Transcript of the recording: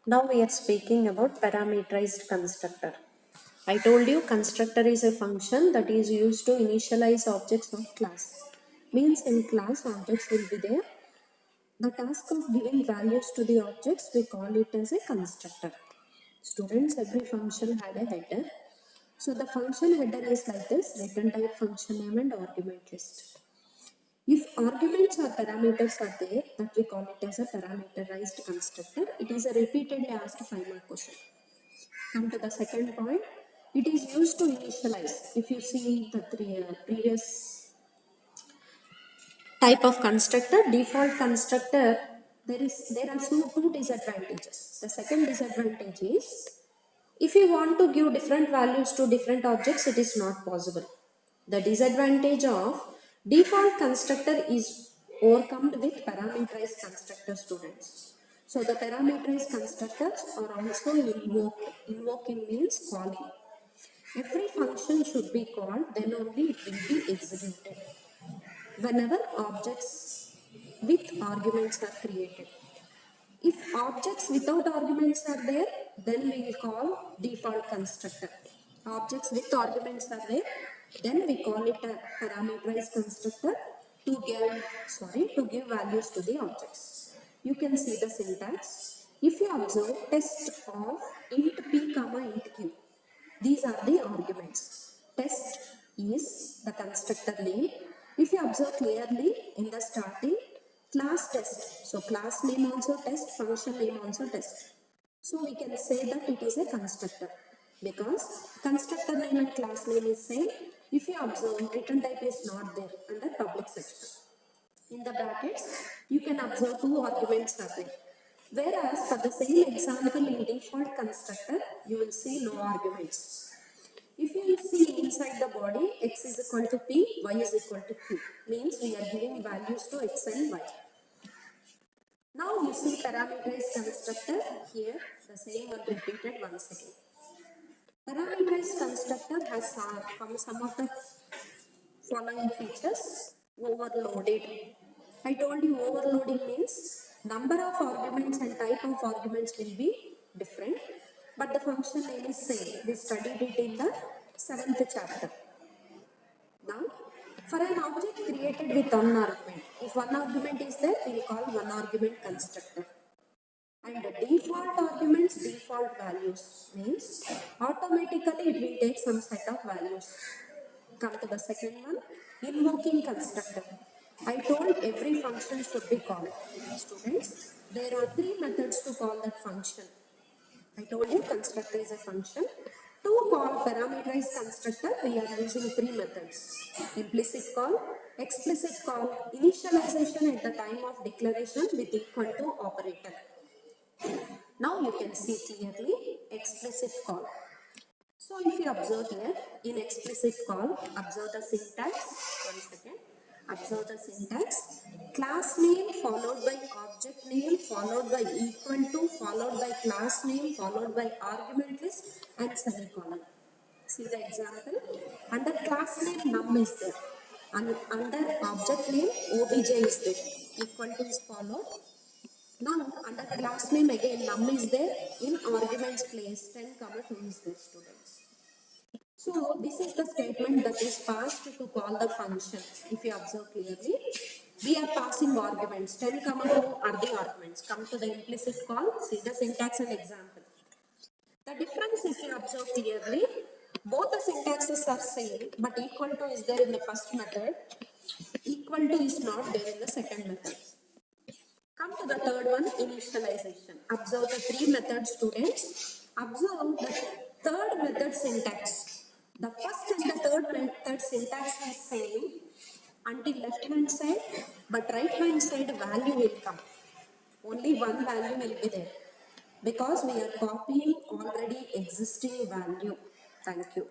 Now we are speaking about parameterized constructor. I told you constructor is a function that is used to initialize objects of class. Means in class objects will be there. The task of giving values to the objects we call it as a constructor. Students, every function had a header. So the function header is like this: return type, function name and argument list. If arguments or parameters are there, that we call it as a parameterized constructor. It is a repeatedly asked 5-mark question. Come to the second point. It is used to initialize. If you see the previous type of constructor, default constructor, there are two disadvantages. The second disadvantage is if you want to give different values to different objects, it is not possible. The disadvantage of default constructor is overcome with parameterized constructor, students. So the parameterized constructors are also invoked. Invoking means calling. Every function should be called, then only it will be executed. Whenever objects with arguments are created. If objects without arguments are there, then we will call default constructor. Objects with arguments are there, then we call it a parameterized constructor to give values to the objects. You can see the syntax. If you observe test of int p comma int q, these are the arguments. Test is the constructor name. If you observe clearly in the starting, class test. So class name also test, function name also test. So we can say that it is a constructor because constructor name and class name is same. If you observe, return type is not there under public section. In the brackets, you can observe two arguments are there. Whereas for the same example in default constructor, you will see no arguments. If you see inside the body, x is equal to p, y is equal to q, means we are giving values to x and y. Now you see parameterized constructor here, the same one repeated once again. Parameterized constructor has some of the following features. Overloaded. I told you overloading means number of arguments and type of arguments will be different, but the function name is same. We studied it in the 7th chapter. Now, for an object created with one argument, if one argument is there, we will call one argument constructor. And the default arguments, default values means automatically it will take some set of values. Come to the second one, invoking constructor. I told every function should be called. Students, there are 3 methods to call that function. I told you constructor is a function. To call parameterized constructor, we are using 3 methods. Implicit call, explicit call, initialization at the time of declaration with equal to operator. Now you can see clearly explicit call. So if you observe here, in explicit call, observe the syntax. One second. Observe the syntax. Class name followed by object name followed by equal to followed by class name followed by argument list and semicolon. See the example. Under class name num is there. And under object name obj is there. Equal to is followed. Now under class name again num is there. In arguments place 10 comma 2 is there, students. So this is the statement that is passed to call the function. If you observe clearly, we are passing arguments. 10 comma 2 are the arguments. Come to the implicit call, see the syntax and example. The difference, if you observe clearly, both the syntaxes are same, but equal to is there in the first method, equal to is not there in the second method. Come to the third one, initialization. Observe the 3 methods, students. Observe the third method syntax. The first and the third method syntax is same until left hand side, but right hand side value will come. Only one value will be there because we are copying already existing value. Thank you.